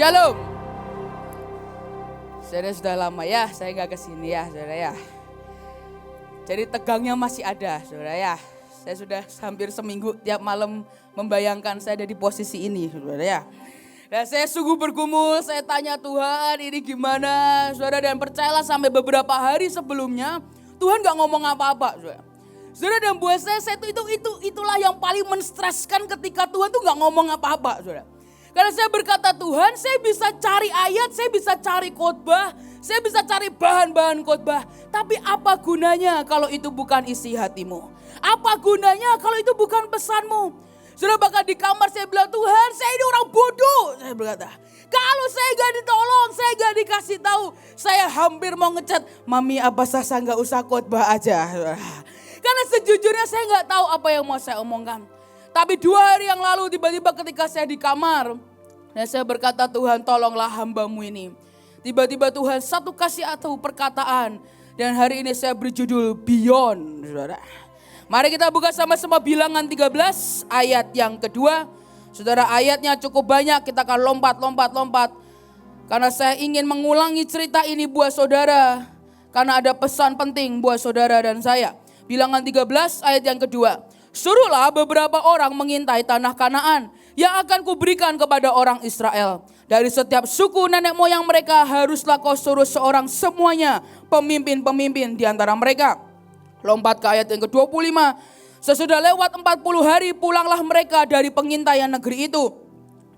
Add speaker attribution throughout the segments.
Speaker 1: Shalom. Saudara sudah lama ya, saya nggak kesini ya, saudara ya. Jadi tegangnya masih ada, saudara ya. Saya sudah hampir seminggu tiap malam membayangkan saya ada di posisi ini, saudara ya. Dan saya sungguh bergumul, saya tanya Tuhan ini gimana, saudara. Dan percayalah sampai beberapa hari sebelumnya Tuhan nggak ngomong apa-apa, saudara. Saudara, dan buat saya itulah yang paling menstreskan ketika Tuhan tuh nggak ngomong apa-apa, saudara. Karena saya berkata Tuhan, saya bisa cari ayat, saya bisa cari khotbah, saya bisa cari bahan-bahan khotbah. Tapi apa gunanya kalau itu bukan isi hatimu? Apa gunanya kalau itu bukan pesanmu? Saudara, bahkan di kamar saya bilang, Tuhan saya ini orang bodoh. Saya berkata, kalau saya gak ditolong, saya gak dikasih tahu. Saya hampir mau ngechat, Mami apa Sasa gak usah khotbah aja. Karena sejujurnya saya gak tahu apa yang mau saya omongkan. Tapi 2 hari yang lalu tiba-tiba ketika saya di kamar, dan saya berkata Tuhan tolonglah hambamu ini. Tiba-tiba Tuhan satu kasih atau perkataan. Dan hari ini saya berjudul Beyond, saudara. Mari kita buka sama-sama Bilangan 13 ayat yang kedua. Saudara, ayatnya cukup banyak, kita akan lompat. Karena saya ingin mengulangi cerita ini buat saudara. Karena ada pesan penting buat saudara dan saya. Bilangan 13 ayat yang kedua. Suruhlah beberapa orang mengintai tanah Kanaan yang akan kuberikan kepada orang Israel. Dari setiap suku nenek moyang mereka haruslah kau suruh seorang semuanya pemimpin-pemimpin di antara mereka. Lompat ke ayat yang ke-25. Sesudah lewat 40 hari pulanglah mereka dari pengintaian negeri itu.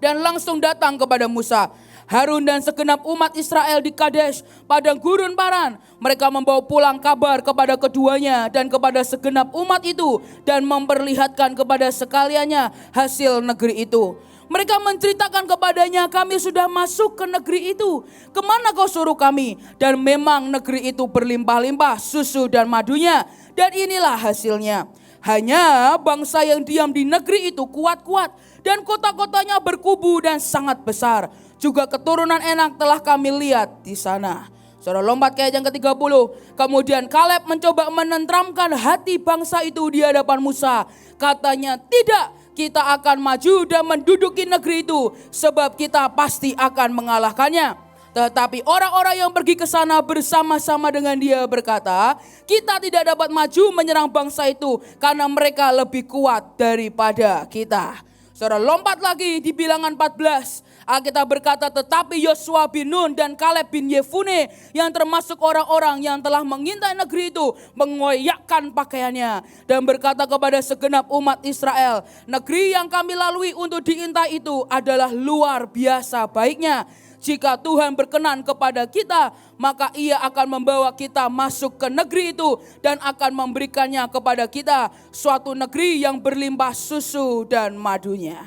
Speaker 1: Dan langsung datang kepada Musa, Harun dan segenap umat Israel di Kadesh, padang gurun Paran. Mereka membawa pulang kabar kepada keduanya dan kepada segenap umat itu. Dan memperlihatkan kepada sekaliannya hasil negeri itu. Mereka menceritakan kepadanya, kami sudah masuk ke negeri itu. Kemana kau suruh kami? Dan memang negeri itu berlimpah-limpah susu dan madunya. Dan inilah hasilnya. Hanya bangsa yang diam di negeri itu kuat-kuat. Dan kota-kotanya berkubu dan sangat besar. Juga keturunan enak telah kami lihat di sana. Saudara, lompat ke ayat yang ke-30. Kemudian Kaleb mencoba menenteramkan hati bangsa itu di hadapan Musa. Katanya, tidak, kita akan maju dan menduduki negeri itu. Sebab kita pasti akan mengalahkannya. Tetapi orang-orang yang pergi ke sana bersama-sama dengan dia berkata, kita tidak dapat maju menyerang bangsa itu karena mereka lebih kuat daripada kita. Saudara, lompat lagi di Bilangan 14. Alkitab berkata, tetapi Yosua bin Nun dan Kaleb bin Yefune yang termasuk orang-orang yang telah mengintai negeri itu mengoyakkan pakaiannya dan berkata kepada segenap umat Israel, negeri yang kami lalui untuk diintai itu adalah luar biasa baiknya. Jika Tuhan berkenan kepada kita, maka ia akan membawa kita masuk ke negeri itu dan akan memberikannya kepada kita, suatu negeri yang berlimpah susu dan madunya.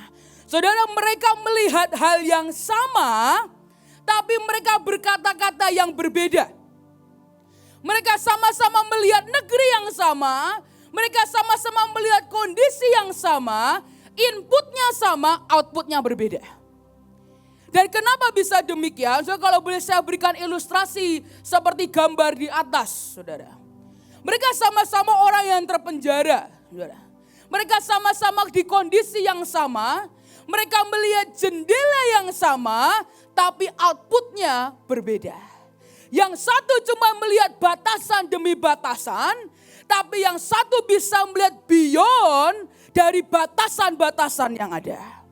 Speaker 1: Saudara, mereka melihat hal yang sama, tapi mereka berkata-kata yang berbeda. Mereka sama-sama melihat negeri yang sama, mereka sama-sama melihat kondisi yang sama, inputnya sama, outputnya berbeda. Dan kenapa bisa demikian? So, kalau boleh saya berikan ilustrasi seperti gambar di atas, saudara. Mereka sama-sama orang yang terpenjara, saudara. Mereka sama-sama di kondisi yang sama. Mereka melihat jendela yang sama, tapi outputnya berbeda. Yang satu cuma melihat batasan demi batasan, tapi yang satu bisa melihat beyond dari batasan-batasan yang ada.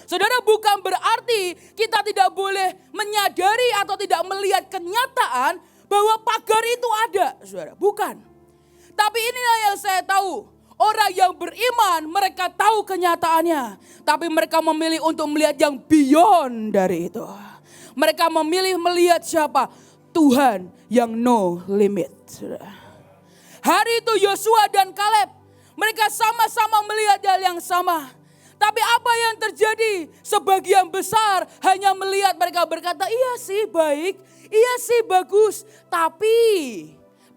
Speaker 1: Saudara, bukan berarti kita tidak boleh menyadari atau tidak melihat kenyataan bahwa pagar itu ada, saudara. Bukan. Tapi inilah yang saya tahu. Orang yang beriman mereka tahu kenyataannya. Tapi mereka memilih untuk melihat yang beyond dari itu. Mereka memilih melihat siapa? Tuhan yang no limit, saudara. Hari itu Yosua dan Kaleb, mereka sama-sama melihat hal yang sama. Tapi apa yang terjadi? Sebagian besar hanya melihat, mereka berkata, iya sih baik, iya sih bagus. Tapi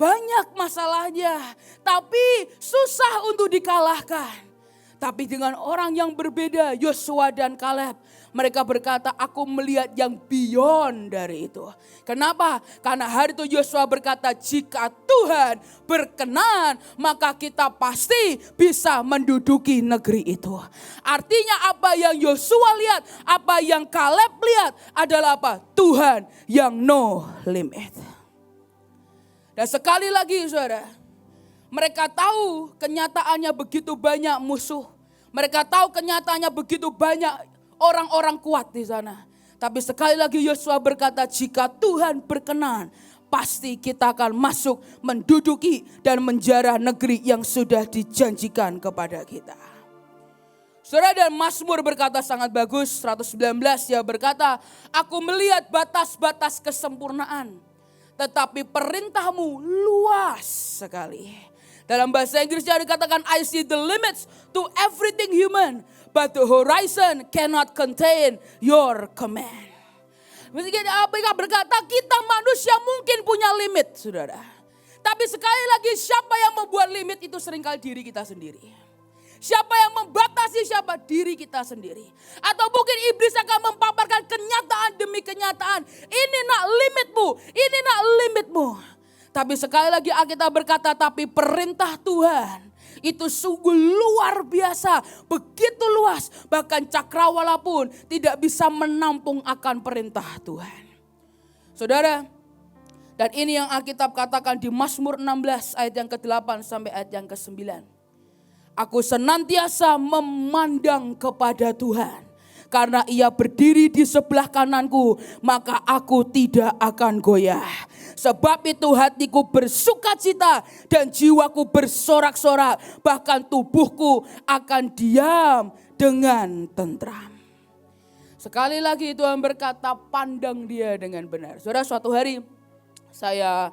Speaker 1: banyak masalahnya. Tapi susah untuk dikalahkan. Tapi dengan orang yang berbeda, Yosua dan Kaleb, Mereka berkata, aku melihat yang beyond dari itu. Kenapa? Karena hari itu Yosua berkata, jika Tuhan berkenan, maka kita pasti bisa menduduki negeri itu. Artinya apa yang Yosua lihat, apa yang Kaleb lihat adalah apa? Tuhan yang no limit. Dan sekali lagi saudara, mereka tahu kenyataannya begitu banyak musuh. Mereka tahu kenyataannya begitu banyak orang-orang kuat di sana. Tapi sekali lagi Yosua berkata, jika Tuhan berkenan, pasti kita akan masuk, menduduki dan menjarah negeri yang sudah dijanjikan kepada kita. Saudara, dan Mazmur berkata sangat bagus, 119 dia berkata, aku melihat batas-batas kesempurnaan, tetapi perintahmu luas sekali. Dalam bahasa Inggrisnya dikatakan, I see the limits to everything human, but the horizon cannot contain your command. Mereka berkata, kita manusia mungkin punya limit, saudara. Tapi sekali lagi, siapa yang membuat limit itu seringkali diri kita sendiri. Siapa yang membatasi siapa? Diri kita sendiri. Atau mungkin iblis akan memaparkan kenyataan demi kenyataan. Ini nak limitmu, ini nak limitmu. Tapi sekali lagi Alkitab berkata, tapi perintah Tuhan itu sungguh luar biasa, begitu luas. Bahkan cakrawala pun tidak bisa menampung akan perintah Tuhan. Saudara, dan ini yang Alkitab katakan di Mazmur 16 ayat yang ke-8 sampai ayat yang ke-9. Aku senantiasa memandang kepada Tuhan, karena Ia berdiri di sebelah kananku, maka aku tidak akan goyah. Sebab itu hatiku bersukacita dan jiwaku bersorak-sorak, bahkan tubuhku akan diam dengan tentram. Sekali lagi Tuhan berkata, pandang dia dengan benar. Saudara, suatu hari saya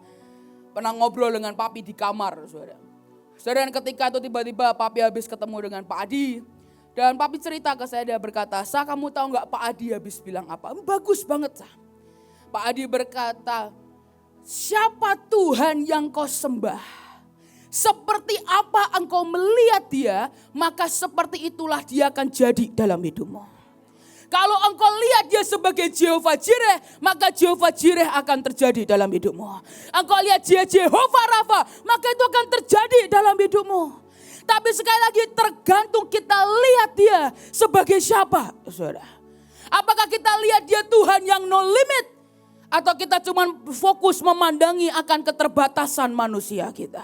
Speaker 1: pernah ngobrol dengan papi di kamar, saudara. Dan ketika itu tiba-tiba papi habis ketemu dengan Pak Adi. Dan papi cerita ke saya, dia berkata, Sa, kamu tahu gak Pak Adi habis bilang apa? Bagus banget, Sa. Pak Adi berkata, siapa Tuhan yang kau sembah? Seperti apa engkau melihat dia, maka seperti itulah dia akan jadi dalam hidupmu. Kalau engkau lihat dia sebagai Jehovah Jireh, maka Jehovah Jireh akan terjadi dalam hidupmu. Engkau lihat dia Jehovah Rafa, maka itu akan terjadi dalam hidupmu. Tapi sekali lagi tergantung kita lihat dia sebagai siapa, saudara. Apakah kita lihat dia Tuhan yang no limit, atau kita cuma fokus memandangi akan keterbatasan manusia kita.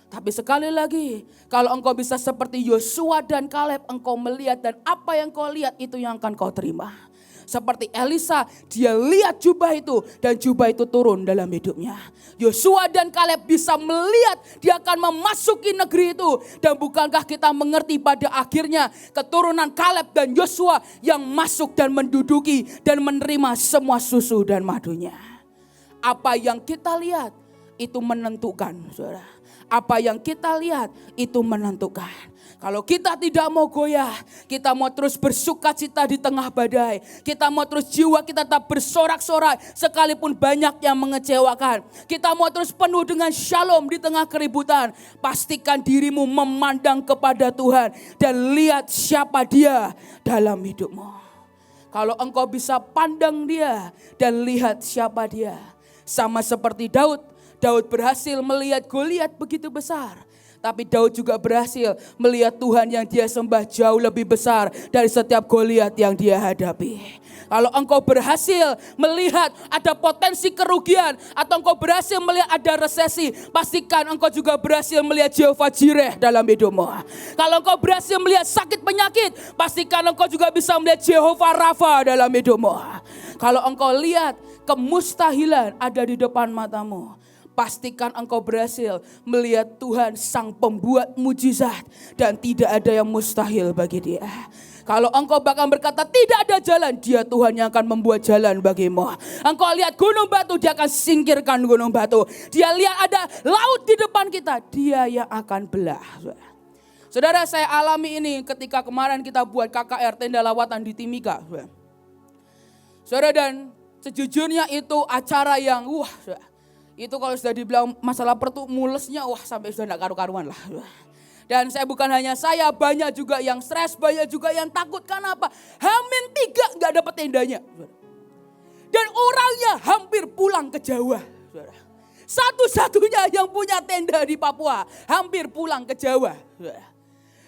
Speaker 1: Tapi sekali lagi, kalau engkau bisa seperti Yosua dan Kaleb, engkau melihat dan apa yang kau lihat itu yang akan kau terima. Seperti Elisa, dia lihat jubah itu dan jubah itu turun dalam hidupnya. Yosua dan Kaleb bisa melihat dia akan memasuki negeri itu. Dan bukankah kita mengerti pada akhirnya keturunan Kaleb dan Yosua yang masuk dan menduduki dan menerima semua susu dan madunya. Apa yang kita lihat itu menentukan, saudara. Apa yang kita lihat itu menentukan. Kalau kita tidak mau goyah, kita mau terus bersukacita di tengah badai, kita mau terus jiwa kita tetap bersorak-sorai sekalipun banyak yang mengecewakan, kita mau terus penuh dengan shalom di tengah keributan, pastikan dirimu memandang kepada Tuhan dan lihat siapa dia dalam hidupmu. Kalau engkau bisa pandang dia dan lihat siapa dia, sama seperti Daud berhasil melihat Goliat begitu besar. Tapi Daud juga berhasil melihat Tuhan yang dia sembah jauh lebih besar dari setiap Goliat yang dia hadapi. Kalau engkau berhasil melihat ada potensi kerugian atau engkau berhasil melihat ada resesi, pastikan engkau juga berhasil melihat Jehovah Jireh dalam hidupmu. Kalau engkau berhasil melihat sakit penyakit, pastikan engkau juga bisa melihat Jehovah Rafa dalam hidupmu. Kalau engkau lihat kemustahilan ada di depan matamu, pastikan engkau berhasil melihat Tuhan sang pembuat mujizat dan tidak ada yang mustahil bagi dia. Kalau engkau bahkan berkata tidak ada jalan, dia Tuhan yang akan membuat jalan bagimu. Engkau lihat gunung batu, dia akan singkirkan gunung batu. Dia lihat ada laut di depan kita, dia yang akan belah. Saudara, saya alami ini ketika kemarin kita buat KKR tenda lawatan di Timika. Saudara, dan sejujurnya itu acara yang itu kalau sudah dibilang masalah mulesnya, sampai sudah tidak karu-karuan lah. Dan saya bukan hanya saya, banyak juga yang stres, banyak juga yang takut. Karena apa? H-3 gak dapat tendanya. Dan orangnya hampir pulang ke Jawa. Satu-satunya yang punya tenda di Papua hampir pulang ke Jawa.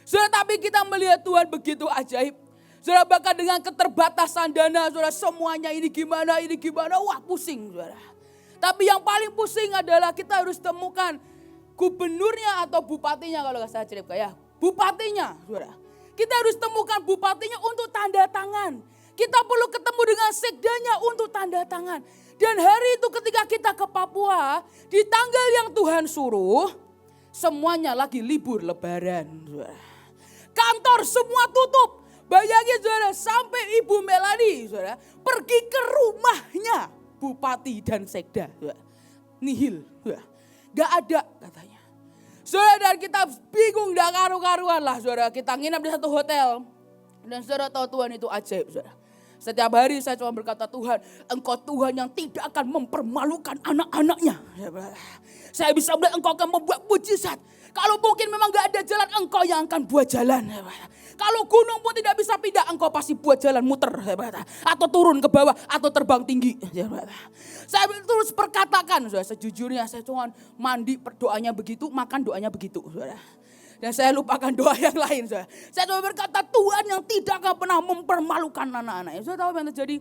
Speaker 1: Saudara, tapi kita melihat Tuhan begitu ajaib. Saudara, bahkan dengan keterbatasan dana, saudara, semuanya ini gimana, wah pusing, saudara. Tapi yang paling pusing adalah kita harus temukan gubernurnya atau bupatinya kalau nggak salah cerita ya. Bupatinya, saudara. Kita harus temukan bupatinya untuk tanda tangan. Kita perlu ketemu dengan sekdanya untuk tanda tangan. Dan hari itu ketika kita ke Papua, di tanggal yang Tuhan suruh, semuanya lagi libur lebaran. Kantor semua tutup. Bayangin saudara, sampai Ibu Melani saudara, pergi ke rumahnya bupati dan sekda. Nihil, gak ada katanya. Saudara, dan kita bingung, gak karu-karuan lah saudara. Kita nginap di satu hotel. Dan saudara tahu Tuhan itu ajaib saudara. Setiap hari saya cuma berkata, Tuhan, Engkau Tuhan yang tidak akan mempermalukan anak-anaknya. Saya bisa melihat Engkau akan membuat mujizat. Kalau mungkin memang gak ada jalan, Engkau yang akan buat jalan. Kalau gunung pun tidak bisa pindah, Engkau pasti buat jalan muter. Atau turun ke bawah, atau terbang tinggi. Saya terus perkatakan, sejujurnya saya cuma mandi doanya begitu, makan doanya begitu. Dan saya lupakan doa yang lain. Saya cuma berkata, Tuhan yang tidak akan pernah mempermalukan anak-anaknya. Saya tahu apa yang terjadi.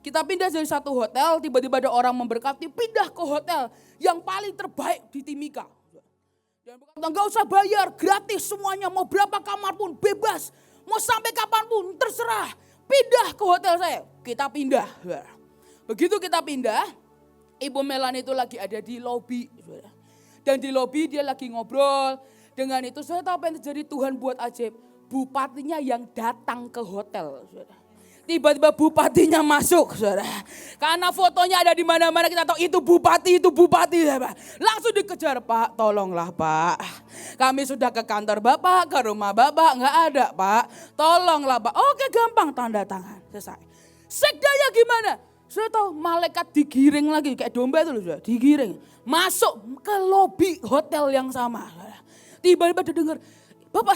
Speaker 1: Kita pindah dari satu hotel, tiba-tiba ada orang memberkati, pindah ke hotel yang paling terbaik di Timika. Dan berkata, gak usah bayar, gratis semuanya, mau berapa kamar pun bebas. Mau sampai kapan pun terserah. Pindah ke hotel saya, kita pindah. Begitu kita pindah, Ibu Melani itu lagi ada di lobi. Dan di lobi dia lagi ngobrol. Dengan itu saya tahu apa yang terjadi, Tuhan buat ajaib. Bupatinya yang datang ke hotel. Tiba-tiba bupatinya masuk, saudara. Karena fotonya ada di mana-mana, kita tahu itu bupati. Saudara. Langsung dikejar, Pak, tolonglah Pak. Kami sudah ke kantor Bapak, ke rumah Bapak, nggak ada Pak. Tolonglah Pak. Oke, gampang, tanda tangan, selesai. Sekdanya gimana? Sudah tahu malaikat digiring lagi, kayak domba itu loh, saudara. Digiring. Masuk ke lobi hotel yang sama, saudara. Tiba-tiba dia dengar, Bapak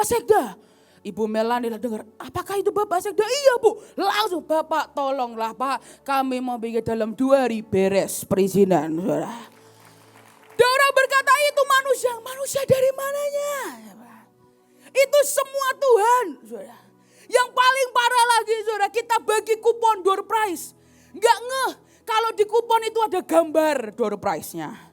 Speaker 1: Sekda. Ibu Melani lah dengar, apakah itu Bapak Sekda? Iya Bu, langsung Bapak tolonglah Pak, kami mau bikin dalam 2 hari beres perizinan. Saudara. Dan orang berkata itu manusia dari mananya? Itu semua Tuhan. Saudara. Yang paling parah lagi saudara, kita bagi kupon door prize. Nggak ngeh kalau di kupon itu ada gambar door prize-nya.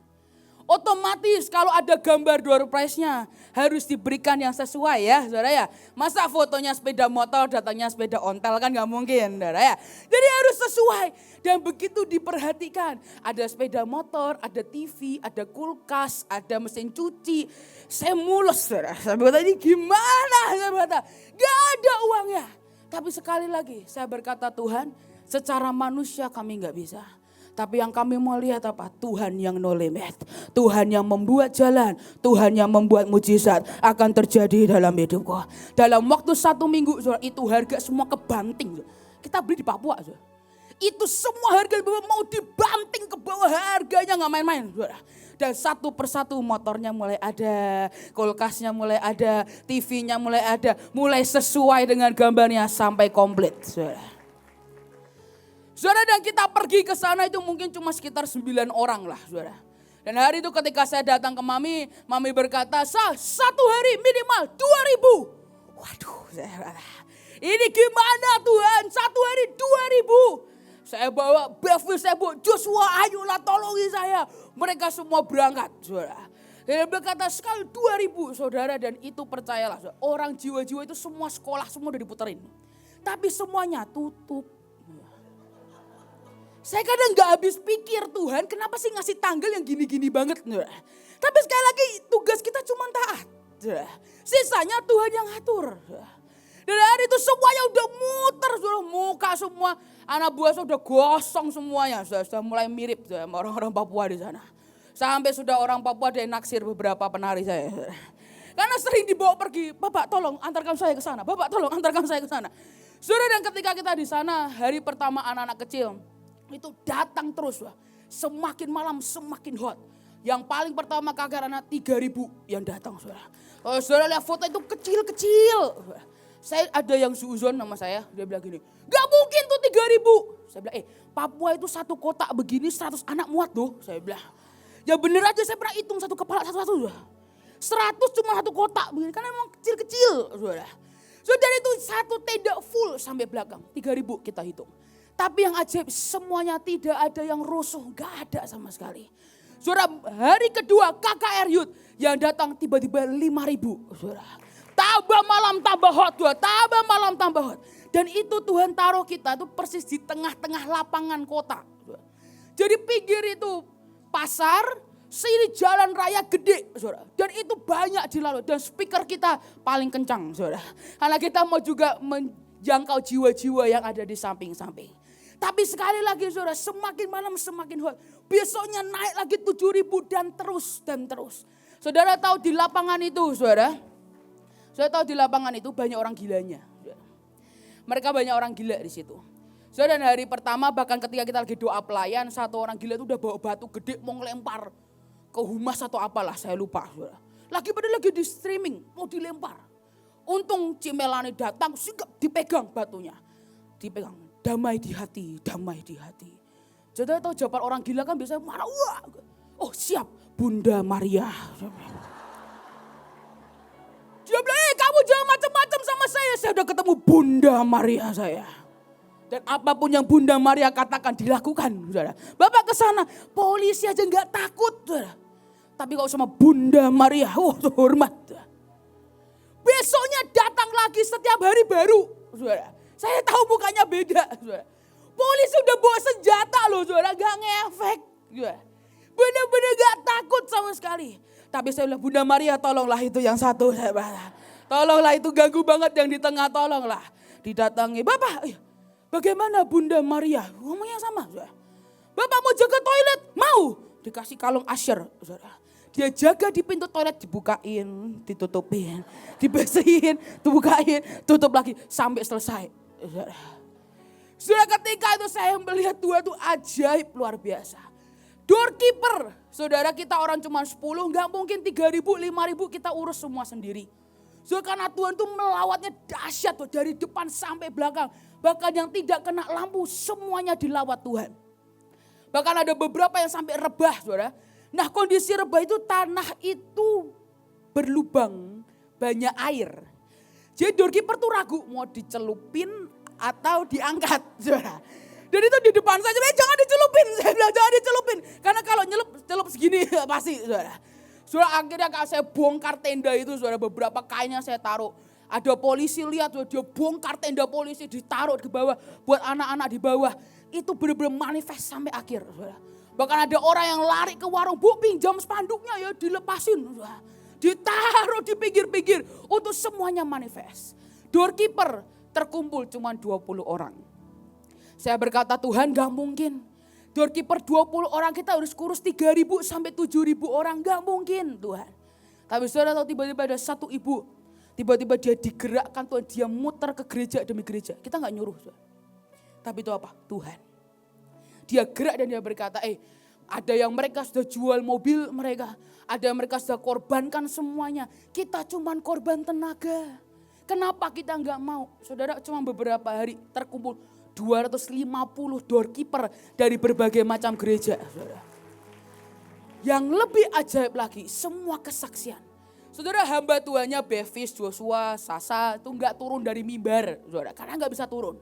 Speaker 1: Otomatis kalau ada gambar door prize-nya harus diberikan yang sesuai ya saudara ya. Masa fotonya sepeda motor datangnya sepeda ontel kan gak mungkin saudara ya. Jadi harus sesuai dan begitu diperhatikan. Ada sepeda motor, ada TV, ada kulkas, ada mesin cuci. Saya mulus saudara. Saya berkata ini gimana? Saya berkata gak ada uangnya. Tapi sekali lagi saya berkata Tuhan secara manusia kami gak bisa. Tapi yang kami mau lihat apa? Tuhan yang no limit. Tuhan yang membuat jalan. Tuhan yang membuat mujizat akan terjadi dalam hidupku. Dalam waktu 1 minggu itu harga semua kebanting. Kita beli di Papua. Itu semua harga mau dibanting ke bawah, harganya gak main-main. Dan satu persatu motornya mulai ada, kulkasnya mulai ada, TV-nya mulai ada. Mulai sesuai dengan gambarnya sampai komplit. Saudara, dan kita pergi ke sana itu mungkin cuma sekitar 9 orang lah saudara. Dan hari itu ketika saya datang ke Mami berkata, satu hari minimal 2.000. Waduh, ini gimana Tuhan, satu hari 2.000. Saya bawa Bevis, saya bawa Joshua, ayolah tolongi saya. Mereka semua berangkat saudara. Dan dia berkata sekali 2.000 saudara, dan itu percayalah saudara, orang jiwa-jiwa itu semua sekolah semua udah diputerin. Tapi semuanya tutup. Saya kadang gak habis pikir Tuhan kenapa sih ngasih tanggal yang gini-gini banget. Tapi sekali lagi tugas kita cuma taat. Sisanya Tuhan yang atur. Dan hari itu semuanya udah muter. Muka semua anak buah sudah gosong semuanya. Sudah mulai mirip sama orang-orang Papua di sana. Sampai sudah orang Papua ada yang naksir beberapa penari saya. Karena sering dibawa pergi. Bapak tolong antarkan saya ke sana. Bapak tolong antarkan saya ke sana. Saudara, dan ketika kita di sana hari pertama anak-anak kecil. Itu datang terus, semakin malam semakin hot. Yang paling pertama KKR anak 3.000 yang datang saudara. Kalau saudara lihat foto itu kecil-kecil. Saya ada yang suuzon sama saya, dia bilang gini, gak mungkin tuh 3.000. Saya bilang, Papua itu satu kotak begini 100 anak muat loh. Saya bilang, ya bener aja saya pernah hitung satu kepala satu-satu. 100 cuma satu kotak begini, karena emang kecil-kecil saudara. Saudara itu satu tenda full sampai belakang, 3.000 kita hitung. Tapi yang ajaib semuanya tidak ada yang rusuh, gak ada sama sekali. Saudara, hari kedua KKR Youth yang datang tiba-tiba 5.000 saudara. Tambah malam tambah hot, tambah malam tambah hot. Dan itu Tuhan taruh kita itu persis di tengah-tengah lapangan kota. Jadi pinggir itu pasar, sini jalan raya gede, saudara. Dan itu banyak dilalui. Dan speaker kita paling kencang, saudara. Karena kita mau juga menjangkau jiwa-jiwa yang ada di samping-samping. Tapi sekali lagi saudara, semakin malam semakin hot. Besoknya naik lagi 7.000 dan terus. Saudara tahu di lapangan itu saudara. Saya tahu di lapangan itu banyak orang gilanya. Mereka banyak orang gila di situ. Dan hari pertama bahkan ketika kita lagi doa pelayan, satu orang gila itu udah bawa batu gede mau ngelempar ke humas atau apalah, saya lupa. Lagi di streaming, mau dilempar. Untung Cimelani datang, sigap dipegang batunya. Dipegang, damai di hati, damai di hati. Jadi tahu jawaban orang gila kan biasanya marah, wah. Oh siap, Bunda Maria. Dia bilang, kamu jangan macam-macam sama saya udah ketemu Bunda Maria saya. Dan apapun yang Bunda Maria katakan dilakukan, saudara. Bapak ke sana, polisi aja nggak takut, saudara. Tapi kalau sama Bunda Maria, hormat. Besoknya datang lagi setiap hari baru, saudara. Saya tahu mukanya beda, saudara. Polisi udah bawa senjata loh, saudara, nggak ngefek, saudara. Bener-bener gak takut sama sekali. Tapi saya bilang, Bunda Maria tolonglah itu yang satu. Saya bilang, tolonglah itu ganggu banget yang di tengah, tolonglah. Didatangi, Bapak bagaimana Bunda Maria? Ngomongnya sama. Bapak mau jaga toilet? Mau. Dikasih kalung Asher. Dia jaga di pintu toilet, dibukain, ditutupin, dibersihin, dibukain, tutup lagi sampai selesai. Sudah ketika itu saya melihat Tuhan itu ajaib luar biasa. Doorkeeper, saudara kita orang cuma 10, gak mungkin 3.000, 5.000 kita urus semua sendiri. So, karena Tuhan itu melawatnya dahsyat dari depan sampai belakang. Bahkan yang tidak kena lampu semuanya dilawat Tuhan. Bahkan ada beberapa yang sampai rebah saudara. Nah kondisi rebah itu tanah itu berlubang banyak air. Jadi doorkeeper tuh ragu mau dicelupin atau diangkat saudara. Dan itu di depan saya, jangan dicelupin. Saya bilang jangan dicelupin. Karena kalau celup segini pasti saudara. Saudara akhirnya saya bongkar tenda itu saudara, beberapa kainnya saya taruh. Ada polisi lihat dia bongkar tenda polisi ditaruh di bawah. Buat anak-anak di bawah. Itu benar-benar manifest sampai akhir saudara. Bahkan ada orang yang lari ke warung, Bu pinjam spanduknya ya dilepasin. Saudara. Ditaruh di pinggir-pinggir untuk semuanya manifest. Doorkeeper terkumpul cuma 20 orang. Saya berkata Tuhan gak mungkin. Doorkeeper 20 orang kita harus kurus 3.000 sampai 7.000 orang. Gak mungkin Tuhan. Tapi saudara tahu tiba-tiba ada satu ibu. Tiba-tiba dia digerakkan Tuhan. Dia muter ke gereja demi gereja. Kita gak nyuruh saudara. Tapi itu apa? Tuhan. Dia gerak dan dia berkata ada yang mereka sudah jual mobil mereka. Ada yang mereka sudah korbankan semuanya. Kita cuman korban tenaga. Kenapa kita gak mau? Saudara cuma beberapa hari terkumpul 250 doorkeeper dari berbagai macam gereja. Saudara. Yang lebih ajaib lagi, semua kesaksian. Saudara hamba Tuhannya Bevis, Joshua, Sasa itu gak turun dari mimbar. Saudara, karena gak bisa turun.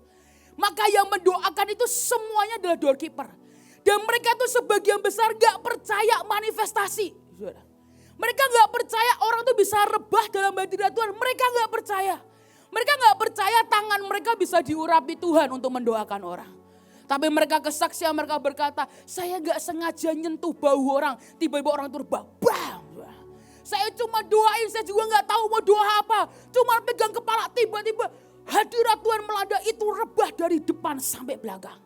Speaker 1: Maka yang mendoakan itu semuanya adalah doorkeeper. Dan mereka itu sebagian besar gak percaya manifestasi. Saudara. Mereka gak percaya orang itu bisa rebah dalam hadirat Tuhan. Mereka gak percaya. Mereka gak percaya tangan mereka bisa diurapi Tuhan untuk mendoakan orang. Tapi mereka kesaksian, mereka berkata, saya gak sengaja nyentuh bau orang. Tiba-tiba orang itu rebah. Bam! Saya cuma doain, saya juga gak tahu mau doa apa. Cuma pegang kepala, tiba-tiba hadirat Tuhan melanda, itu rebah dari depan sampai belakang.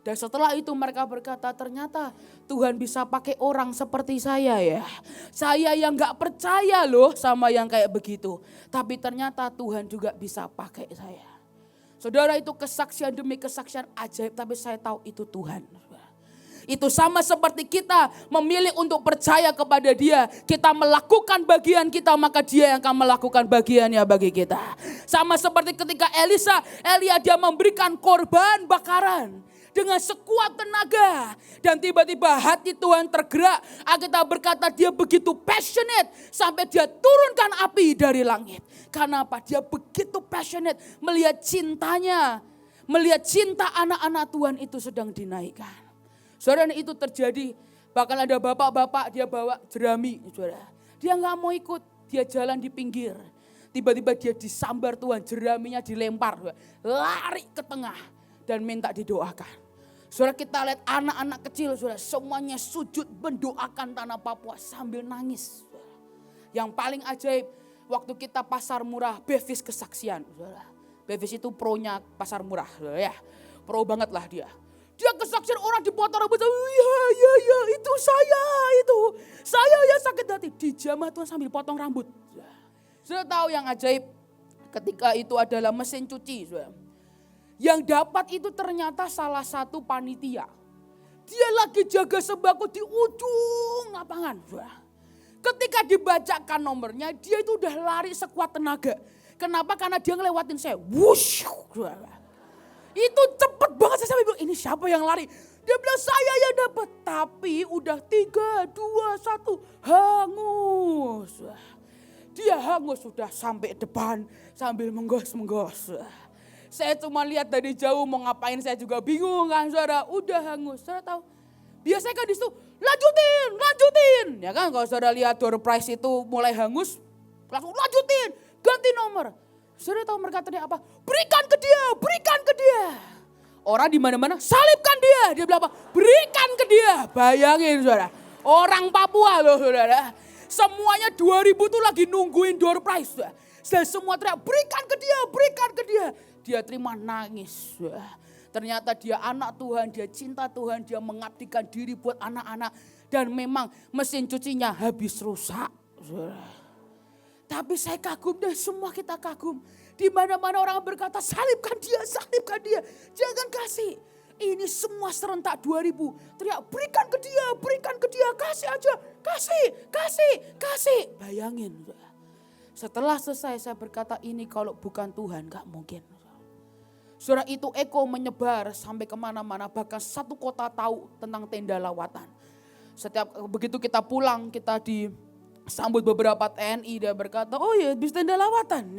Speaker 1: Dan setelah itu mereka berkata, ternyata Tuhan bisa pakai orang seperti saya ya. Saya yang gak percaya loh sama yang kayak begitu. Tapi ternyata Tuhan juga bisa pakai saya. Saudara itu kesaksian demi kesaksian ajaib, tapi saya tahu itu Tuhan. Itu sama seperti kita memilih untuk percaya kepada Dia. Kita melakukan bagian kita, maka Dia yang akan melakukan bagiannya bagi kita. Sama seperti ketika Elia dia memberikan korban bakaran dengan sekuat tenaga. Dan tiba-tiba hati Tuhan tergerak. Alkitab berkata dia begitu passionate sampai dia turunkan api dari langit. Karena apa? Dia begitu passionate melihat cintanya. Melihat cinta anak-anak Tuhan itu sedang dinaikkan. Saudara, itu terjadi. Bahkan ada bapak-bapak dia bawa jerami. Saudara. Dia gak mau ikut. Dia jalan di pinggir. Tiba-tiba dia disambar Tuhan. Jeraminya dilempar. Lari ke tengah. Dan minta didoakan. Saudara, kita lihat anak-anak kecil, saudara, semuanya sujud mendoakan tanah Papua sambil nangis. Saudara. Yang paling ajaib, waktu kita pasar murah, Bevis kesaksian. Saudara. Bevis itu pronya pasar murah, saudara, ya. Pro banget lah dia. Dia kesaksian orang dipotong rambut, iya, itu saya yang sakit hati. Dijamah Tuhan sambil potong rambut. Saudara tahu yang ajaib, ketika itu adalah mesin cuci, saudara. Yang dapat itu ternyata salah satu panitia. Dia lagi jaga sembako di ujung lapangan. Ketika dibacakan nomornya, dia itu udah lari sekuat tenaga. Kenapa? Karena dia ngelewatin saya. Wush. Itu cepet banget, saya sampai bilang, ini siapa yang lari? Dia bilang saya yang dapat. Tapi udah 3, 2, 1 hangus. Dia hangus sudah sampai depan sambil menggos-menggos. Saya cuma lihat dari jauh mau ngapain, saya juga bingung kan saudara. Udah hangus, saudara tahu. Biasanya kan di situ lanjutin. Ya kan kalau saudara lihat door prize itu mulai hangus, langsung lanjutin, ganti nomor. Saudara tahu mereka tadi apa? Berikan ke dia. Orang di mana-mana salibkan dia. Dia bilang apa? Berikan ke dia. Bayangin saudara, orang Papua loh saudara. Semuanya 2000 tuh lagi nungguin door prize. Dan semua teriak, berikan ke dia. Dia terima nangis. Ternyata dia anak Tuhan, dia cinta Tuhan, dia mengabdikan diri buat anak-anak. Dan memang mesin cucinya habis rusak. Tapi saya kagum dan semua kita kagum. Di mana-mana orang berkata salibkan dia. Jangan kasih. Ini semua serentak 2000. Teriak berikan ke dia. Kasih aja. Kasih. Bayangin. Setelah selesai saya berkata ini kalau bukan Tuhan gak mungkin. Saudara, itu eko menyebar sampai kemana-mana. Bahkan satu kota tahu tentang tenda lawatan. Setiap begitu kita pulang, kita disambut beberapa TNI. Dia berkata, oh ya bis tenda lawatan.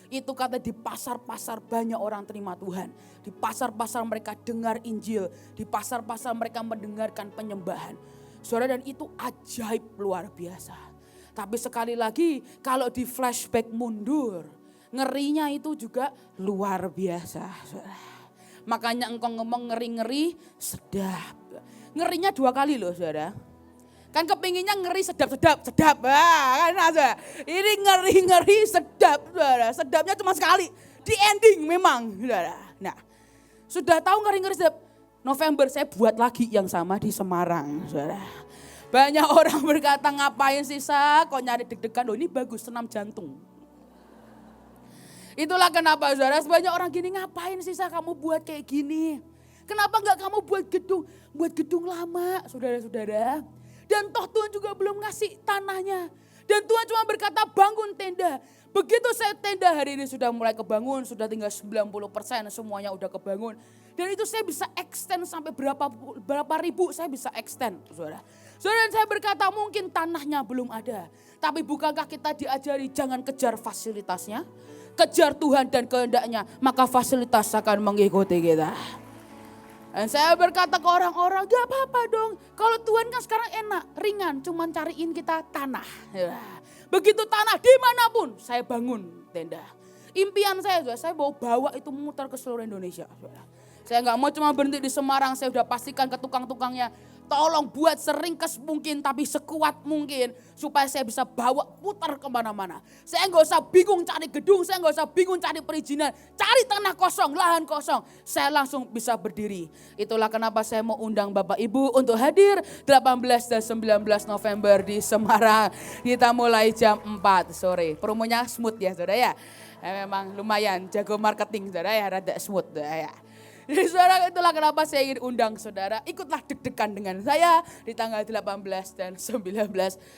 Speaker 1: Itu kata di pasar-pasar banyak orang terima Tuhan. Di pasar-pasar mereka dengar Injil. Di pasar-pasar mereka mendengarkan penyembahan. Saudara, dan itu ajaib luar biasa. Tapi sekali lagi kalau di flashback mundur, ngerinya itu juga luar biasa. Makanya engkau ngomong ngeri-ngeri sedap. Ngerinya 2 kali loh saudara. Kan kepinginnya ngeri sedap. Kan aja. Ini ngeri sedap saudara. Sedapnya cuma sekali. Di ending memang saudara. Nah, sudah tahu ngeri sedap. November saya buat lagi yang sama di Semarang saudara. Banyak orang berkata ngapain sih kok nyari deg-degan. Oh ini bagus, senam jantung. Itulah kenapa saudara, banyak orang gini ngapain sih kamu buat kayak gini. Kenapa enggak kamu buat gedung lama saudara-saudara. Dan toh Tuhan juga belum ngasih tanahnya. Dan Tuhan cuma berkata bangun tenda. Begitu saya tenda hari ini sudah mulai kebangun, sudah tinggal 90% semuanya udah kebangun. Dan itu saya bisa extend sampai berapa ribu saya bisa extend saudara. Saudara, saya berkata mungkin tanahnya belum ada. Tapi bukankah kita diajari jangan kejar fasilitasnya. Kejar Tuhan dan kehendaknya, maka fasilitas akan mengikuti kita. Dan saya berkata ke orang-orang, gak apa-apa dong. Kalau Tuhan kan sekarang enak, ringan, cuman cariin kita tanah. Begitu tanah dimanapun, saya bangun tenda. Impian saya mau bawa itu muter ke seluruh Indonesia. Saya gak mau cuma berhenti di Semarang, saya udah pastikan ke tukang-tukangnya. Tolong buat seringkes mungkin tapi sekuat mungkin. Supaya saya bisa bawa putar kemana-mana. Saya gak usah bingung cari gedung, saya gak usah bingung cari perizinan. Cari tanah kosong, lahan kosong. Saya langsung bisa berdiri. Itulah kenapa saya mau undang Bapak Ibu untuk hadir 18 dan 19 November di Semarang. Kita mulai jam 4 sore. Promonya smooth ya saudara ya. Memang lumayan jago marketing saudara ya, rada smooth saudara ya. Jadi saudara, itulah kenapa saya ingin undang saudara, ikutlah deg-degan dengan saya di tanggal 18 dan 19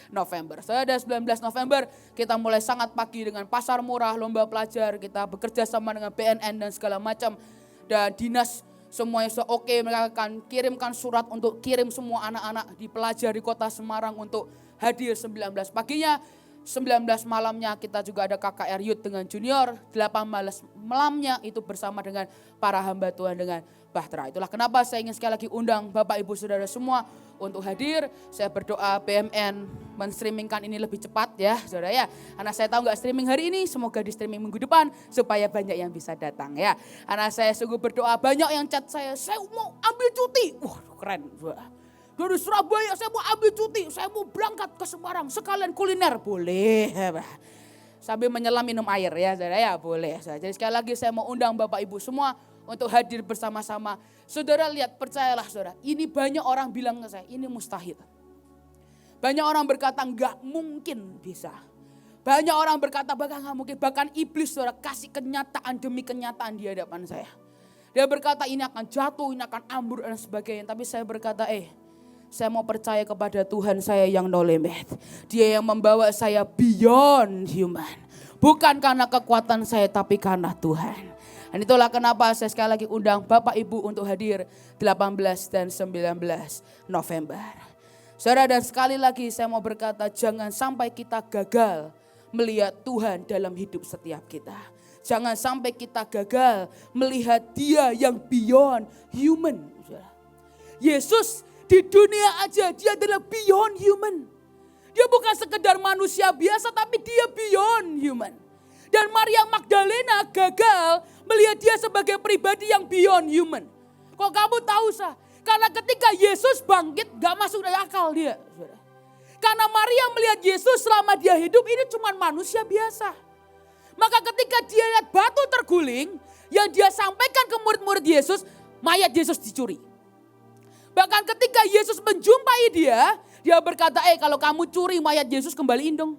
Speaker 1: November. Saudara, 19 November kita mulai sangat pagi dengan pasar murah, lomba pelajar, kita bekerja sama dengan BNN dan segala macam. Dan dinas semuanya sudah oke, mereka akan kirimkan surat untuk kirim semua anak-anak di pelajar di kota Semarang untuk hadir 19 paginya. 19 malamnya kita juga ada KKR Youth dengan junior, 8 malamnya itu bersama dengan para hamba Tuhan dengan Bahtera. Itulah kenapa saya ingin sekali lagi undang Bapak Ibu Saudara semua untuk hadir. Saya berdoa BMN menstreamingkan ini lebih cepat ya saudara ya. Karena saya tahu gak streaming hari ini, semoga di streaming minggu depan supaya banyak yang bisa datang ya. Karena saya sungguh berdoa, banyak yang chat saya mau ambil cuti. Wah keren. Dari Surabaya saya mau ambil cuti, saya mau berangkat ke Semarang sekalian kuliner. Boleh. Sambil menyelam minum air ya saudara ya, boleh. Jadi sekali lagi saya mau undang Bapak Ibu semua untuk hadir bersama-sama. Saudara lihat, percayalah saudara, ini banyak orang bilang ke saya, ini mustahil. Banyak orang berkata enggak mungkin bisa. Banyak orang berkata bahkan enggak mungkin. Bahkan iblis saudara kasih kenyataan demi kenyataan di hadapan saya. Dia berkata ini akan jatuh, ini akan ambur dan sebagainya. Tapi saya berkata saya mau percaya kepada Tuhan saya yang no limit. Dia yang membawa saya beyond human. Bukan karena kekuatan saya tapi karena Tuhan. Dan itulah kenapa saya sekali lagi undang Bapak Ibu untuk hadir 18 dan 19 November. Saudara, dan sekali lagi saya mau berkata jangan sampai kita gagal melihat Tuhan dalam hidup setiap kita. Jangan sampai kita gagal melihat Dia yang beyond human. Yesus di dunia aja dia adalah beyond human. Dia bukan sekedar manusia biasa tapi dia beyond human. Dan Maria Magdalena gagal melihat dia sebagai pribadi yang beyond human. Kok kamu tahu sah? Karena ketika Yesus bangkit gak masuk dari akal dia. Karena Maria melihat Yesus selama dia hidup ini cuma manusia biasa. Maka ketika dia lihat batu terguling yang dia sampaikan ke murid-murid Yesus, mayat Yesus dicuri. Bahkan ketika Yesus menjumpai dia berkata, kalau kamu curi mayat Yesus kembaliin dong.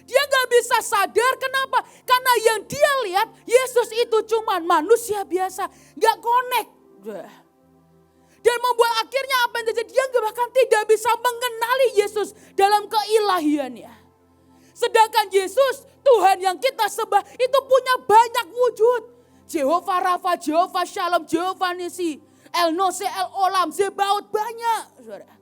Speaker 1: Dia gak bisa sadar kenapa? Karena yang dia lihat Yesus itu cuma manusia biasa, gak connect. Dan membuat akhirnya apa yang terjadi? Dia bahkan tidak bisa mengenali Yesus dalam keilahiannya. Sedangkan Yesus, Tuhan yang kita sembah itu punya banyak wujud. Jehovah Rafa, Jehovah Shalom, Jehovah Nisi. El Nose, El Olam, Zebaot banyak. Saudara.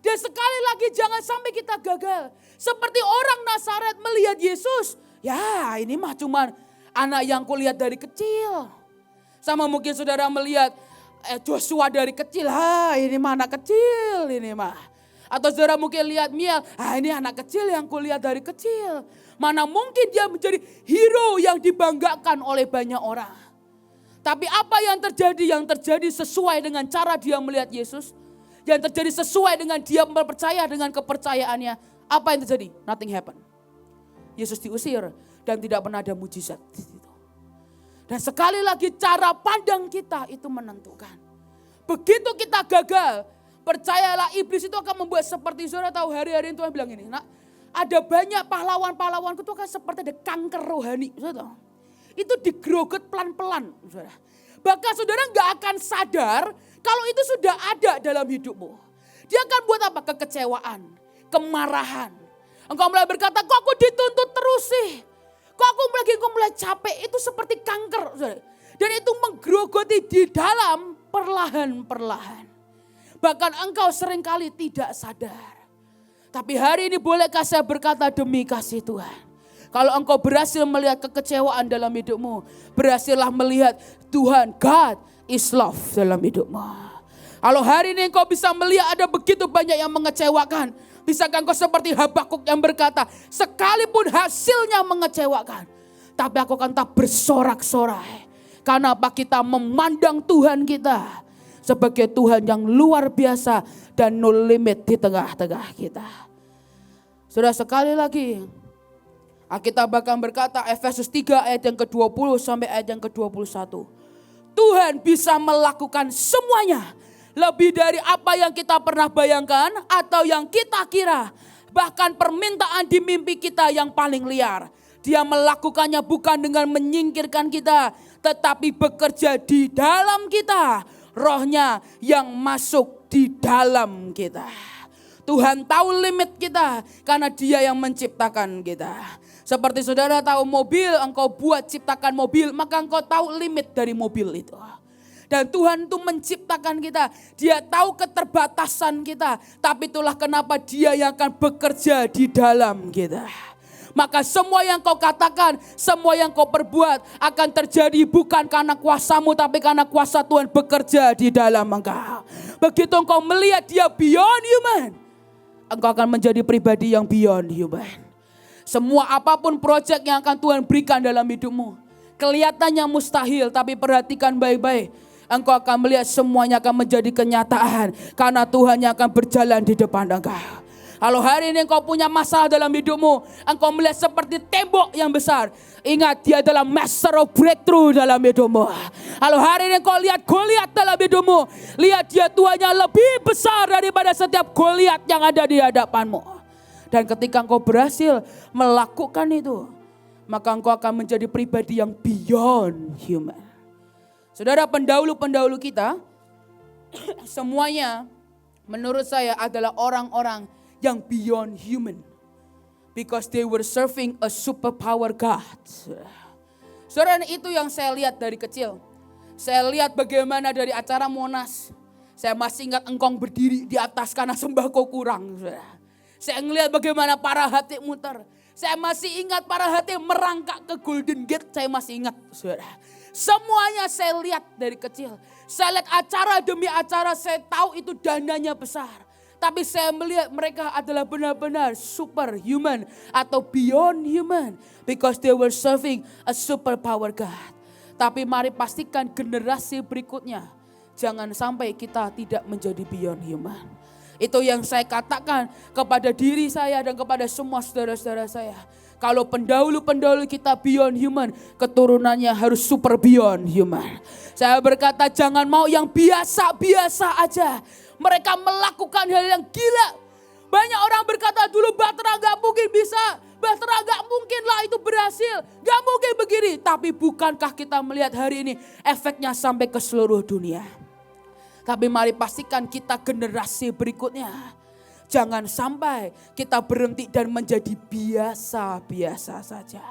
Speaker 1: Dan sekali lagi jangan sampai kita gagal. Seperti orang Nazaret melihat Yesus. Ya ini mah cuma anak yang kulihat dari kecil. Sama mungkin saudara melihat Joshua dari kecil. Ini mah anak kecil ini mah. Atau saudara mungkin lihat Miel. Ini anak kecil yang kulihat dari kecil. Mana mungkin dia menjadi hero yang dibanggakan oleh banyak orang. Tapi apa yang terjadi? Yang terjadi sesuai dengan cara dia melihat Yesus. Yang terjadi sesuai dengan dia percaya dengan kepercayaannya. Apa yang terjadi? Nothing happen. Yesus diusir dan tidak pernah ada mujizat. Dan sekali lagi cara pandang kita itu menentukan. Begitu kita gagal, percayalah iblis itu akan membuat seperti saudara tahu hari-hari Tuhan bilang ini. Nak, ada banyak pahlawan-pahlawanku itu akan seperti ada kanker rohani. Saudara tahu? Itu digrogot pelan-pelan. Saudara. Bahkan saudara gak akan sadar kalau itu sudah ada dalam hidupmu. Dia akan buat apa? Kekecewaan, kemarahan. Engkau mulai berkata, kok aku dituntut terus sih? Kok aku mulai capek? Itu seperti kanker. Saudara. Dan itu menggerogoti di dalam perlahan-perlahan. Bahkan engkau seringkali tidak sadar. Tapi hari ini bolehkah saya berkata demi kasih Tuhan. Kalau engkau berhasil melihat kekecewaan dalam hidupmu, berhasillah melihat Tuhan, God is love dalam hidupmu. Kalau hari ini engkau bisa melihat ada begitu banyak yang mengecewakan, bisakah engkau seperti Habakuk yang berkata, sekalipun hasilnya mengecewakan, tapi aku akan tetap bersorak-sorai. Karena apa? Kita memandang Tuhan kita sebagai Tuhan yang luar biasa dan no limit di tengah-tengah kita. Sudah sekali lagi, Alkitab bahkan berkata Efesus 3 ayat yang ke-20 sampai ayat yang ke-21. Tuhan bisa melakukan semuanya. Lebih dari apa yang kita pernah bayangkan atau yang kita kira. Bahkan permintaan di mimpi kita yang paling liar. Dia melakukannya bukan dengan menyingkirkan kita. tetapi bekerja di dalam kita. Rohnya yang masuk di dalam kita. Tuhan tahu limit kita karena Dia yang menciptakan kita. Seperti saudara tahu mobil, engkau buat ciptakan mobil, maka engkau tahu limit dari mobil itu. Dan Tuhan itu menciptakan kita, Dia tahu keterbatasan kita, tapi itulah kenapa Dia yang akan bekerja di dalam kita. Maka semua yang kau katakan, semua yang kau perbuat akan terjadi bukan karena kuasamu, tapi karena kuasa Tuhan bekerja di dalam engkau. Begitu engkau melihat Dia beyond human, engkau akan menjadi pribadi yang beyond human. Semua apapun proyek yang akan Tuhan berikan dalam hidupmu, kelihatannya mustahil, tapi perhatikan baik-baik. Engkau akan melihat semuanya akan menjadi kenyataan, karena Tuhan yang akan berjalan di depan engkau. Kalau hari ini engkau punya masalah dalam hidupmu, engkau melihat seperti tembok yang besar, ingat Dia adalah master of breakthrough dalam hidupmu. Kalau hari ini engkau lihat Goliat dalam hidupmu, lihat Dia Tuhannya lebih besar daripada setiap Goliat yang ada di hadapanmu. Dan ketika engkau berhasil melakukan itu, maka engkau akan menjadi pribadi yang beyond human. Saudara, pendahulu-pendahulu kita semuanya menurut saya adalah orang-orang yang beyond human. Because they were serving a superpower God. Saudara, itu yang saya lihat dari kecil. Saya lihat bagaimana dari acara Monas. Saya masih ingat engkong berdiri di atas karena sembako kurang. Saya ngelihat bagaimana para hati muter. Saya masih ingat para hati merangkak ke Golden Gate. Saya masih ingat, saudara. Semuanya saya lihat dari kecil. Saya lihat acara demi acara, saya tahu itu dananya besar. Tapi saya melihat mereka adalah benar-benar superhuman atau beyond human. Because they were serving a superpower God. Tapi mari pastikan generasi berikutnya, jangan sampai kita tidak menjadi beyond human. Itu yang saya katakan kepada diri saya dan kepada semua saudara-saudara saya. Kalau pendahulu-pendahulu kita beyond human, keturunannya harus super beyond human. Saya berkata jangan mau yang biasa-biasa aja. Mereka melakukan hal yang gila. Banyak orang berkata dulu Bahtera gak mungkin bisa. Bahtera gak mungkin lah itu berhasil. Gak mungkin begini. Tapi bukankah kita melihat hari ini efeknya sampai ke seluruh dunia. Tapi mari pastikan kita generasi berikutnya. Jangan sampai kita berhenti dan menjadi biasa-biasa saja.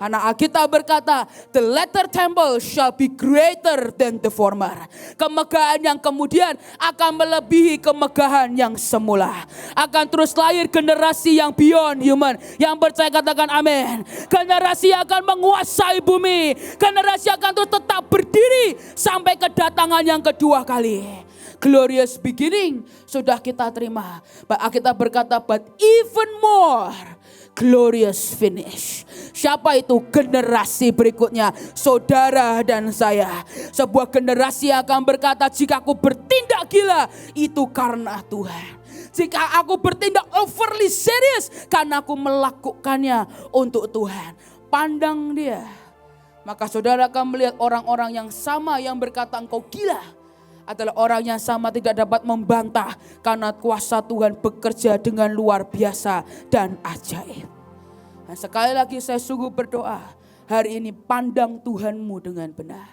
Speaker 1: Karena Alkitab berkata, the latter temple shall be greater than the former. Kemegahan yang kemudian akan melebihi kemegahan yang semula. Akan terus lahir generasi yang beyond human. Yang percaya katakan amin. Generasi yang akan menguasai bumi. Generasi yang akan terus tetap berdiri sampai kedatangan yang kedua kali. Glorious beginning sudah kita terima. Alkitab berkata, but even more glorious finish. Siapa itu? Generasi berikutnya, saudara dan saya. Sebuah generasi yang akan berkata, jika aku bertindak gila, itu karena Tuhan. Jika aku bertindak overly serious, karena aku melakukannya untuk Tuhan. Pandang dia. Maka saudara akan melihat orang-orang yang sama yang berkata engkau gila. Adalah orang yang sama tidak dapat membantah. Karena kuasa Tuhan bekerja dengan luar biasa dan ajaib. Dan sekali lagi saya sungguh berdoa. Hari ini pandang Tuhanmu dengan benar.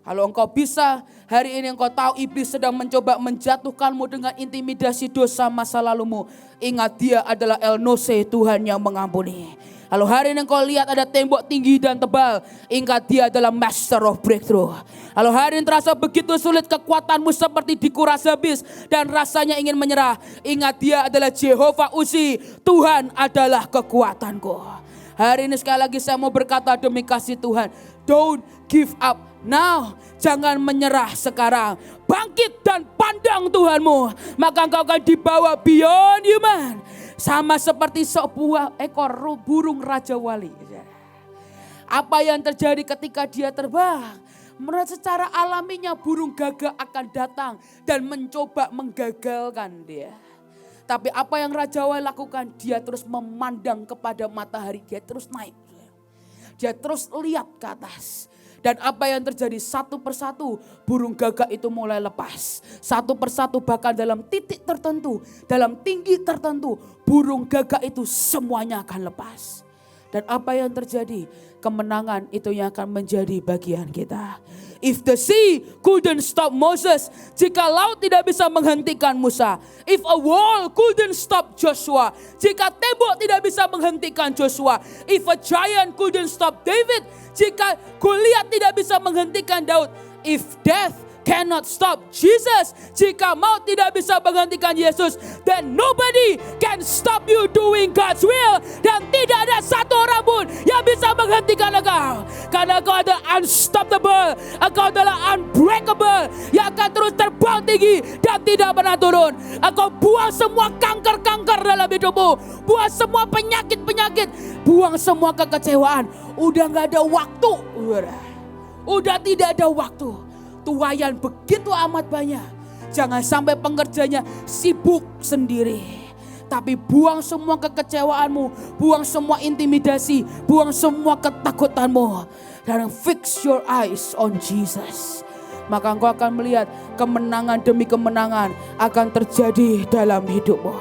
Speaker 1: Kalau engkau bisa, hari ini engkau tahu iblis sedang mencoba menjatuhkanmu dengan intimidasi dosa masa lalumu. Ingat dia adalah El Nose, Tuhan yang mengampuni. Kalau hari ini engkau lihat ada tembok tinggi dan tebal, ingat dia adalah master of breakthrough. Kalau hari ini terasa begitu sulit, kekuatanmu seperti dikuras habis dan rasanya ingin menyerah, ingat dia adalah Jehovah Uzi, Tuhan adalah kekuatanku. Hari ini sekali lagi saya mau berkata demi kasih Tuhan, don't give up now. Jangan menyerah sekarang. Bangkit dan pandang Tuhanmu, maka engkau akan dibawa beyond human. Sama seperti sebuah ekor burung Raja Wali. Apa yang terjadi ketika dia terbang? Menurut secara alaminya burung gagak akan datang dan mencoba menggagalkan dia. Tapi apa yang Raja Wali lakukan? Dia terus memandang kepada matahari. Dia terus naik. Dia terus lihat ke atas. Dan apa yang terjadi? Satu persatu burung gagak itu mulai lepas. Satu persatu bahkan dalam titik tertentu, dalam tinggi tertentu, burung gagak itu semuanya akan lepas. Dan apa yang terjadi? Kemenangan itu yang akan menjadi bagian kita. If the sea couldn't stop Moses, jika laut tidak bisa menghentikan Musa. If a wall couldn't stop Joshua, jika tembok tidak bisa menghentikan Joshua. If a giant couldn't stop David, jika Goliat tidak bisa menghentikan Daud. If death cannot stop Jesus, jika maut tidak bisa menghentikan Yesus, then nobody can stop you doing God's will. Dan tidak ada satu orang pun yang bisa menghentikan engkau, karena engkau adalah unstoppable, engkau adalah unbreakable, yang akan terus terbang tinggi dan tidak pernah turun. Engkau buang semua kanker-kanker dalam hidupmu, buang semua penyakit-penyakit, buang semua kekecewaan. Udah gak ada waktu, udah tidak ada waktu. Tuayan begitu amat banyak. Jangan sampai pengerjanya sibuk sendiri. Tapi buang semua kekecewaanmu, buang semua intimidasi, buang semua ketakutanmu, dan fix your eyes on Jesus. Maka engkau akan melihat kemenangan demi kemenangan akan terjadi dalam hidupmu.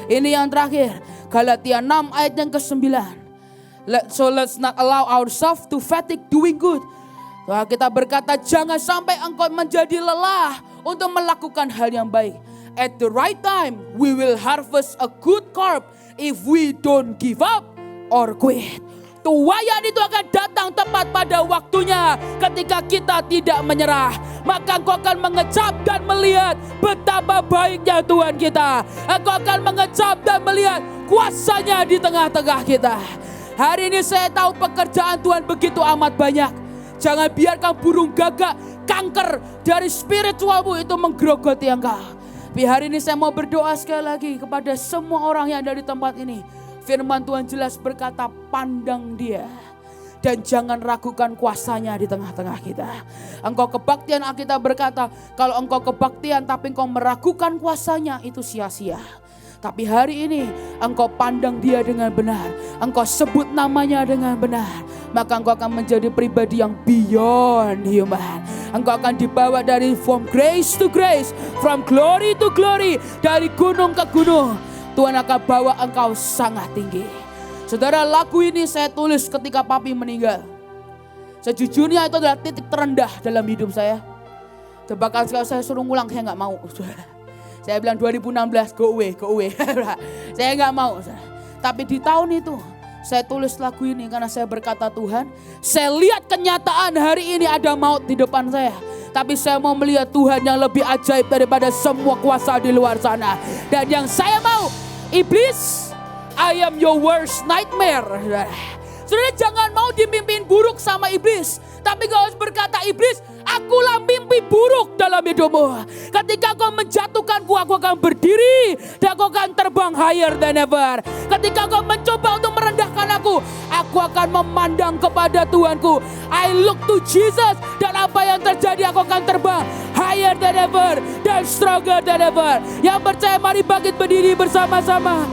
Speaker 1: Ini yang terakhir, Galatia 6 ayat yang ke-9. So let's not allow ourselves to fatigue doing good. Kita berkata, jangan sampai engkau menjadi lelah untuk melakukan hal yang baik. At the right time, we will harvest a good crop if we don't give up or quit. Tuayan itu akan datang tepat pada waktunya ketika kita tidak menyerah. Maka engkau akan mengecap dan melihat betapa baiknya Tuhan kita. Engkau akan mengecap dan melihat kuasanya di tengah-tengah kita. Hari ini saya tahu pekerjaan Tuhan begitu amat banyak. Jangan biarkan burung gagak, kanker dari spiritualmu itu menggerogoti engkau. Tapi hari ini saya mau berdoa sekali lagi kepada semua orang yang ada di tempat ini. Firman Tuhan jelas berkata, pandang Dia dan jangan ragukan kuasanya di tengah-tengah kita. Engkau kebaktian, Alkitab berkata, kalau engkau kebaktian tapi engkau meragukan kuasanya, itu sia-sia. Tapi hari ini engkau pandang Dia dengan benar, engkau sebut namanya dengan benar, maka engkau akan menjadi pribadi yang beyond human. Engkau akan dibawa dari from grace to grace, from glory to glory, dari gunung ke gunung. Tuhan akan bawa engkau sangat tinggi. Saudara, lagu ini saya tulis ketika papi meninggal. Sejujurnya itu adalah titik terendah dalam hidup saya. Bahkan kalau saya suruh ngulang, saya gak mau. Saya bilang 2016 go away. Saya gak mau. Tapi di tahun itu saya tulis lagu ini karena saya berkata, Tuhan, saya lihat kenyataan hari ini ada maut di depan saya. Tapi saya mau melihat Tuhan yang lebih ajaib daripada semua kuasa di luar sana. Dan yang saya mau, iblis, I am your worst nightmare. Saudara, jangan mau dimimpin buruk sama iblis. Tapi kau harus berkata, iblis, akulah mimpi buruk dalam hidupmu. Ketika kau menjatuhkanku, aku akan berdiri dan aku akan terbang higher than ever. Ketika kau mencoba untuk merendahkan aku akan memandang kepada Tuhanku. I look to Jesus, dan apa yang terjadi, aku akan terbang higher than ever dan stronger than ever. Yang percaya, mari bangkit berdiri bersama-sama.